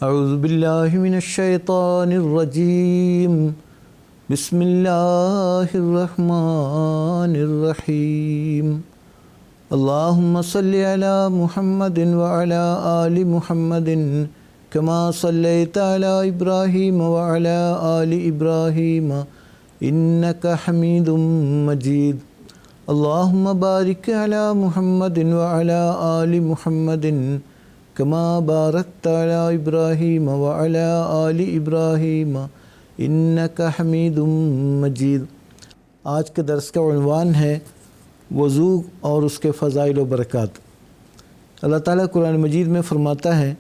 اعوذ باللہ من الشیطان الرجیم بسم اللہ الرحمن الرحیم اللہم صلی علی محمد وعلی آل محمد کما صلیت علی ابراہیم وعلی آل ابراہیم انک حمید مجید اللہم بارک علی محمد وعلی آل محمد کما بارکت علی ابراہیم وعلی آل ابراہیم انک حمید مجید۔ آج کے درس کا عنوان ہے وضو اور اس کے فضائل و برکات۔ اللہ تعالیٰ قرآن مجید میں فرماتا ہے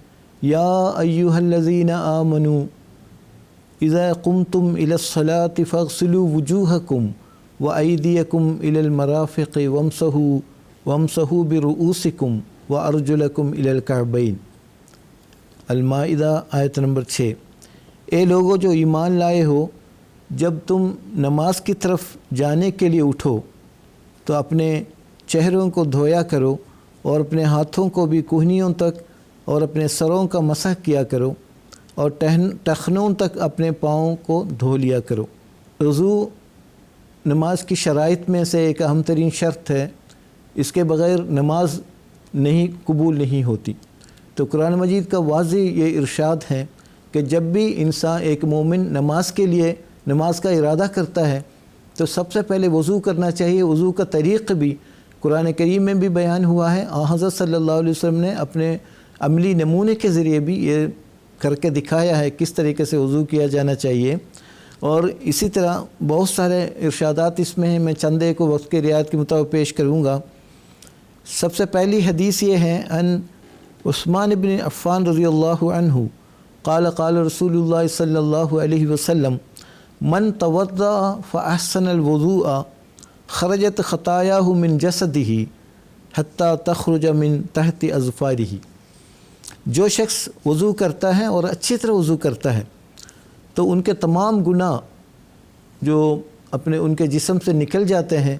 یا ایھا الذین آمنوا اذا قمتم الی الصلاۃ فاغسلوا وجوہکم وایدیکم الی المرافق وامسحوا برؤوسکم وارجلکم الی الکعبین۔ المائدہ آیت نمبر 6۔ اے لوگو جو ایمان لائے ہو، جب تم نماز کی طرف جانے کے لیے اٹھو تو اپنے چہروں کو دھویا کرو اور اپنے ہاتھوں کو بھی کوہنیوں تک اور اپنے سروں کا مسح کیا کرو اور ٹخنوں تک اپنے پاؤں کو دھو لیا کرو۔ وضو نماز کی شرائط میں سے ایک اہم ترین شرط ہے، اس کے بغیر نماز قبول نہیں ہوتی۔ تو قرآن مجید کا واضح یہ ارشاد ہے کہ جب بھی انسان ایک مومن نماز کے لیے نماز کا ارادہ کرتا ہے تو سب سے پہلے وضو کرنا چاہیے۔ وضو کا طریق بھی قرآن کریم میں بھی بیان ہوا ہے، حضرت صلی اللہ علیہ وسلم نے اپنے عملی نمونے کے ذریعے بھی یہ کر کے دکھایا ہے کس طریقے سے وضو کیا جانا چاہیے۔ اور اسی طرح بہت سارے ارشادات اس میں ہیں، میں چند ایک کو وقت کے رعایت کے مطابق پیش کروں گا۔ سب سے پہلی حدیث یہ ہے ان عثمان بن عفان رضی اللہ عنہ قال قال رسول اللہ صلی اللہ علیہ وسلم من توضأ فاحسن الوضوء خرجت خطایاہ من جسدہ حتی تخرج من تحت اظفارہ۔ جو شخص وضو کرتا ہے اور اچھی طرح وضو کرتا ہے تو ان کے تمام گناہ جو ان کے جسم سے نکل جاتے ہیں،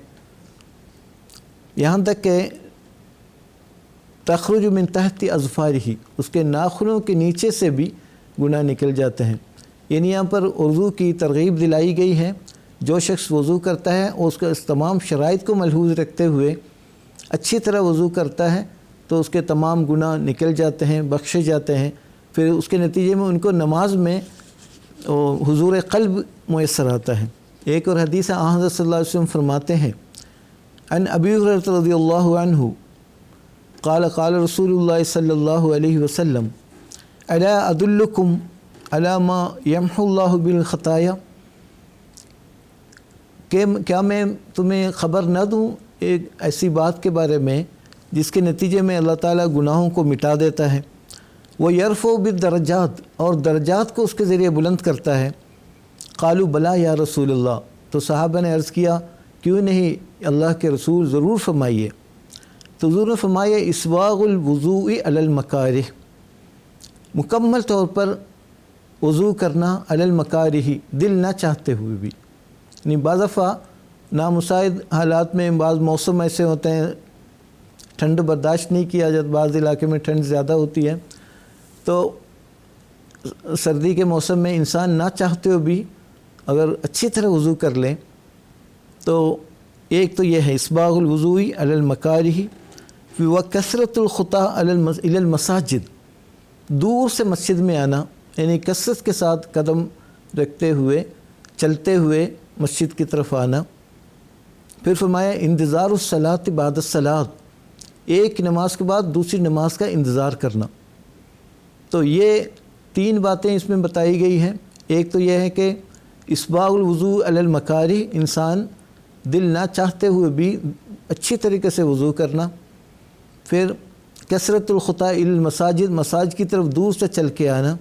یہاں تک کہ تخرج من تحت اظفارہ، اس کے ناخنوں کے نیچے سے بھی گناہ نکل جاتے ہیں۔ یعنی یہاں پر وضو کی ترغیب دلائی گئی ہے۔ جو شخص وضو کرتا ہے اور اس کا اس تمام شرائط کو ملحوظ رکھتے ہوئے اچھی طرح وضو کرتا ہے تو اس کے تمام گناہ نکل جاتے ہیں، بخشے جاتے ہیں۔ پھر اس کے نتیجے میں ان کو نماز میں حضور قلب میسر آتا ہے۔ ایک اور حدیث حضرت صلی اللہ علیہ وسلم فرماتے ہیں ان ابی ہریرہ رضی اللہ عنہ قال قال رسول اللہ صلی اللہ علیہ وسلم الا ادلکم علی ما یمحو اللہ بالخطایا، کیا میں تمہیں خبر نہ دوں ایک ایسی بات کے بارے میں جس کے نتیجے میں اللہ تعالیٰ گناہوں کو مٹا دیتا ہے، وہ یرفع بالدرجات، اور درجات کو اس کے ذریعے بلند کرتا ہے۔ قالوا بلا یا رسول اللہ، تو صحابہ نے عرض کیا کیوں نہیں اللہ کے رسول، ضرور فرمائیے۔ تو حضور نے فرمایا اسباغ الوضوء علی المکارہ، مکمل طور پر وضو کرنا علی المکارہ، دل نہ چاہتے ہوئے بھی۔ یعنی بعض دفعہ نامساعد حالات میں بعض موسم ایسے ہوتے ہیں ٹھنڈ برداشت نہیں کیا جاتا، بعض علاقے میں ٹھنڈ زیادہ ہوتی ہے، تو سردی کے موسم میں انسان نہ چاہتے ہوئے بھی اگر اچھی طرح وضو کر لیں تو ایک تو یہ ہے اسباغ الوضوء علی المکارہ و کثرت الخطا الی المساجد، دور سے مسجد میں آنا، یعنی کثرت کے ساتھ قدم رکھتے ہوئے چلتے ہوئے مسجد کی طرف آنا۔ پھر فرمایا انتظار الصلاۃ بعد الصلاۃ، ایک نماز کے بعد دوسری نماز کا انتظار کرنا۔ تو یہ تین باتیں اس میں بتائی گئی ہیں۔ ایک تو یہ ہے کہ اسباغ الوضوء علی المکارہ، انسان دل نہ چاہتے ہوئے بھی اچھی طریقے سے وضو کرنا۔ پھر کثرت الخطا الی المساجد، مساجد کی طرف دور سے چل کے آنا۔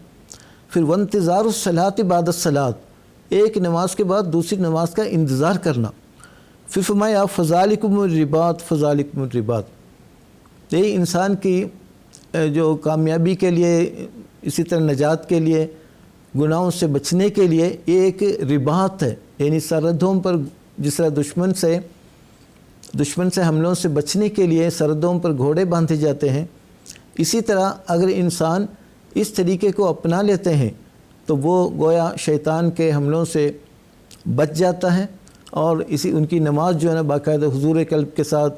پھر وانتظار الصلاۃ بعد الصلاۃ، ایک نماز کے بعد دوسری نماز کا انتظار کرنا۔ پھر فرمایا فذالکم الرباط، فذالکم الرباط، یہ انسان کی جو کامیابی کے لیے، اسی طرح نجات کے لیے، گناہوں سے بچنے کے لیے یہ ایک رباط ہے، یعنی سرحدوں پر جس طرح دشمن سے حملوں سے بچنے کے لیے سرحدوں پر گھوڑے باندھے جاتے ہیں، اسی طرح اگر انسان اس طریقے کو اپنا لیتے ہیں تو وہ گویا شیطان کے حملوں سے بچ جاتا ہے، اور ان کی نماز جو ہے نا باقاعدہ حضور قلب کے ساتھ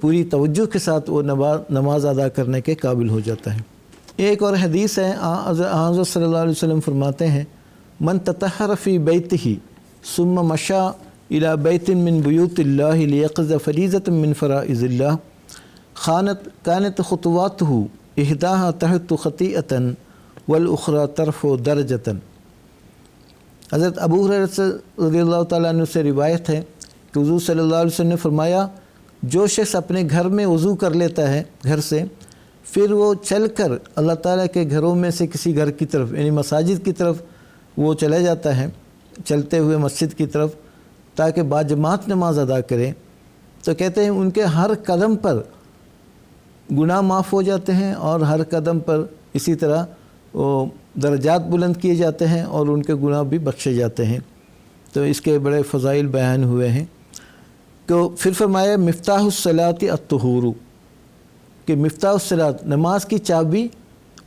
پوری توجہ کے ساتھ وہ نماز ادا کرنے کے قابل ہو جاتا ہے۔ ایک اور حدیث ہے، حضرت صلی اللہ علیہ وسلم فرماتے ہیں من تطہر فی بیتہ ثم مشى الی بیت من بیوت اللہ لیقضی فریضۃ من فرائض اللہ کانت خطواتہ احداها تحت خطیئۃ والاخری ترفع درجۃ۔ حضرت ابو ہریرہ رضی اللہ تعالیٰ عنہ سے روایت ہے کہ حضور صلی اللہ علیہ وسلم نے فرمایا جو شخص اپنے گھر میں وضو کر لیتا ہے گھر سے، پھر وہ چل کر اللہ تعالیٰ کے گھروں میں سے کسی گھر کی طرف یعنی مساجد کی طرف وہ چلا جاتا ہے، چلتے ہوئے مسجد کی طرف تاکہ باجماعت نماز ادا کرے، تو کہتے ہیں ان کے ہر قدم پر گناہ معاف ہو جاتے ہیں، اور ہر قدم پر اسی طرح وہ درجات بلند کیے جاتے ہیں اور ان کے گناہ بھی بخشے جاتے ہیں۔ تو اس کے بڑے فضائل بیان ہوئے ہیں۔ تو پھر فرمایا مفتاح الصلاۃ الطہور، کہ مفتاح الصلاۃ نماز کی چابی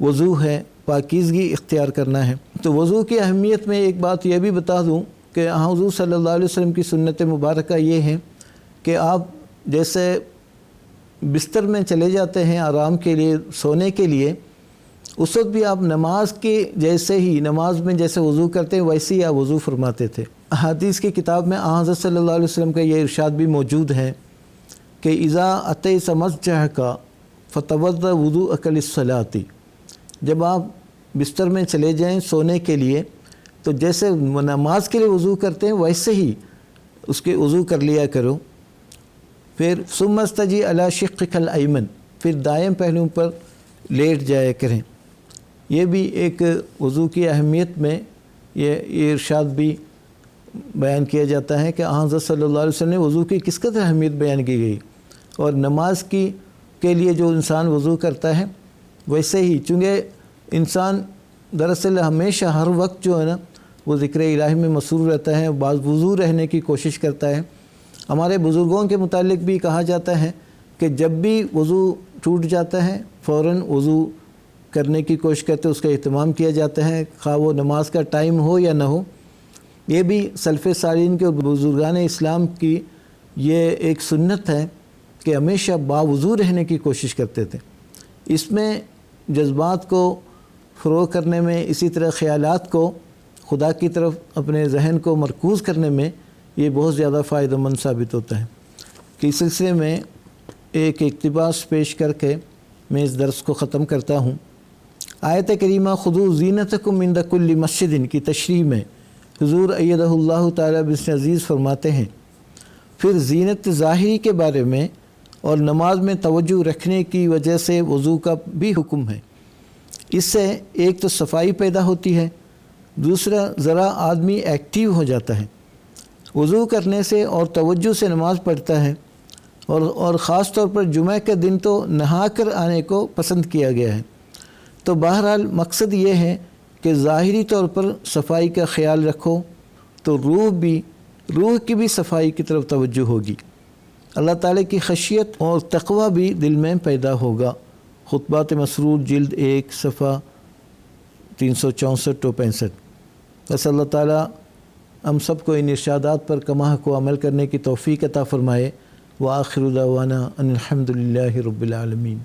وضو ہے، پاکیزگی اختیار کرنا ہے۔ تو وضو کی اہمیت میں ایک بات یہ بھی بتا دوں کہ حضور صلی اللہ علیہ وسلم کی سنت مبارکہ یہ ہے کہ آپ جیسے بستر میں چلے جاتے ہیں آرام کے لیے، سونے کے لیے، اس وقت بھی آپ نماز کے جیسے ہی نماز میں جیسے وضو کرتے ہیں ویسے ہی آپ وضو فرماتے تھے۔ حدیث کی کتاب میں حضرت صلی اللہ علیہ وسلم کا یہ ارشاد بھی موجود ہے کہ اذا اتیت مسجدک فتوضا وضوءک للصلاۃ، جب آپ بستر میں چلے جائیں سونے کے لیے تو جیسے نماز کے لیے وضو کرتے ہیں ویسے ہی اس کے وضو کر لیا کرو۔ پھر ثم استجی علی شقک الایمن، پھر دائیں پہلو پر لیٹ جایا کریں۔ یہ بھی ایک وضو کی اہمیت میں یہ ارشاد بھی بیان کیا جاتا ہے کہ حضرت صلی اللہ علیہ وسلم نے وضو کی کس قدر اہمیت بیان کی گئی، اور نماز کے لیے جو انسان وضو کرتا ہے ویسے ہی، چونکہ انسان دراصل ہمیشہ ہر وقت جو ہے نا وہ ذکر الہی میں مصروف رہتا ہے، بعض وضو رہنے کی کوشش کرتا ہے۔ ہمارے بزرگوں کے متعلق بھی کہا جاتا ہے کہ جب بھی وضو ٹوٹ جاتا ہے فوراً وضو کرنے کی کوشش کرتے، اس کا اہتمام کیا جاتا ہے، خواہ وہ نماز کا ٹائم ہو یا نہ ہو۔ یہ بھی سلف صالحین کے اور بزرگان اسلام کی یہ ایک سنت ہے کہ ہمیشہ باوضو رہنے کی کوشش کرتے تھے۔ اس میں جذبات کو فروغ کرنے میں، اسی طرح خیالات کو خدا کی طرف اپنے ذہن کو مرکوز کرنے میں یہ بہت زیادہ فائدہ مند ثابت ہوتا ہے۔ کہ اس سلسلے میں ایک اقتباس پیش کر کے میں اس درس کو ختم کرتا ہوں۔ آیت کریمہ خذوا زینتکم عند کل مسجد کی تشریح میں حضور ایدہ اللہ تعالیٰ بسم عزیز فرماتے ہیں، پھر زینت ظاہری کے بارے میں اور نماز میں توجہ رکھنے کی وجہ سے وضو کا بھی حکم ہے۔ اس سے ایک تو صفائی پیدا ہوتی ہے، دوسرا ذرا آدمی ایکٹیو ہو جاتا ہے۔ وضو کرنے سے اور توجہ سے نماز پڑھتا ہے، اور خاص طور پر جمعہ کے دن تو نہا کر آنے کو پسند کیا گیا ہے۔ تو بہرحال مقصد یہ ہے کہ ظاہری طور پر صفائی کا خیال رکھو تو روح کی بھی صفائی کی طرف توجہ ہوگی، اللہ تعالیٰ کی خشیت اور تقوی بھی دل میں پیدا ہوگا۔ خطبات مسرور جلد 1 صفحہ 364 و 65۔ بس اللہ تعالیٰ ہم سب کو ان ارشادات پر کما کو عمل کرنے کی توفیق عطا فرمائے۔ وآخر دعوانا ان الحمد للہ رب العالمین۔